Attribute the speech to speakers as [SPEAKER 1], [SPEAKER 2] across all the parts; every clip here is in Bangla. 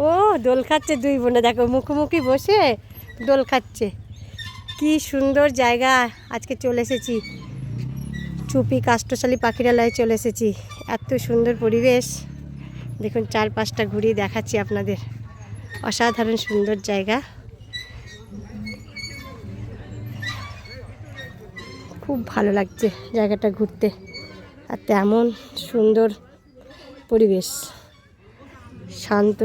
[SPEAKER 1] ও দোল খাচ্ছে দুই বোনে, দেখো মুখোমুখি বসে দোল খাচ্ছে। কি সুন্দর জায়গা। আজকে চলে এসেছি চুপি কাষ্ঠশালী পাখিরালয়ে চলে এসেছি। এত সুন্দর পরিবেশ, দেখুন চারপাশটা ঘুরিয়ে দেখাচ্ছি আপনাদের। অসাধারণ সুন্দর জায়গা, খুব ভালো লাগছে জায়গাটা ঘুরতে। আর তেমন সুন্দর পরিবেশ, শান্ত।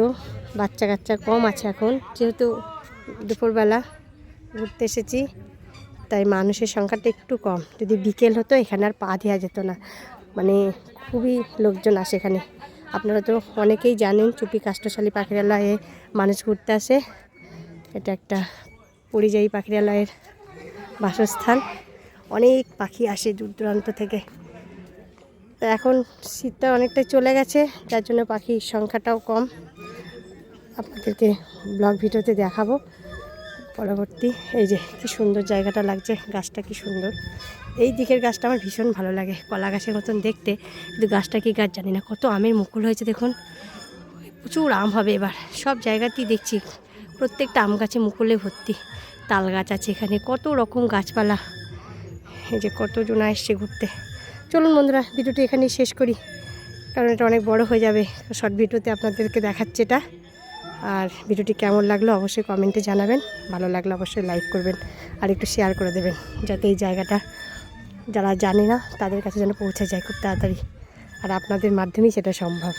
[SPEAKER 1] বাচ্চা কাচ্চা কম আছে এখন, যেহেতু দুপুরবেলা ঘুরতে এসেছি, তাই মানুষের সংখ্যাটা একটু কম। যদি বিকেল হতো এখানে আর পা দেওয়া যেত না, মানে খুবই লোকজন আসে এখানে। আপনারা তো অনেকেই জানেন চুপি কাষ্ঠশালী পাখিরালয়ে মানুষ ঘুরতে আসে। এটা একটা পরিযায়ী পাখিরালয়ের বাসস্থান। অনেক পাখি আসে দূর দূরান্ত থেকে। তো এখন শীতটা অনেকটাই চলে গেছে, যার জন্য পাখির সংখ্যাটাও কম। আপনাদেরকে ব্লগ ভিডিওতে দেখাবো পরবর্তী। এই যে কি সুন্দর জায়গাটা লাগছে, গাছটা কি সুন্দর। এই দিকের গাছটা আমার ভীষণ ভালো লাগে, কলা গাছের মতন দেখতে, কিন্তু গাছটা কি গাছ জানি না। কত আমের মুকুল হয়েছে দেখুন, প্রচুর আম হবে এবার। সব জায়গাতেই দেখছি প্রত্যেকটা আম গাছে মুকুলে ভর্তি। তাল গাছ আছে এখানে, কত রকম গাছপালা। এই যে কতজন আসছে ঘুরতে। চলুন বন্ধুরা, ভিডিওটি এখানেই শেষ করি, কারণ এটা অনেক বড় হয়ে যাবে। শর্ট ভিডিওতে আপনাদেরকে দেখাচ্ছে এটা। আর ভিডিওটি কেমন লাগলো অবশ্যই কমেন্টে জানাবেন। ভালো লাগলে অবশ্যই লাইক করবেন আর একটু শেয়ার করে দেবেন, যাতে এই জায়গাটা যারা জানে না তাদের কাছে যেন পৌঁছে যায় খুব তাড়াতাড়ি। আর আপনাদের মাধ্যমেই সেটা সম্ভব।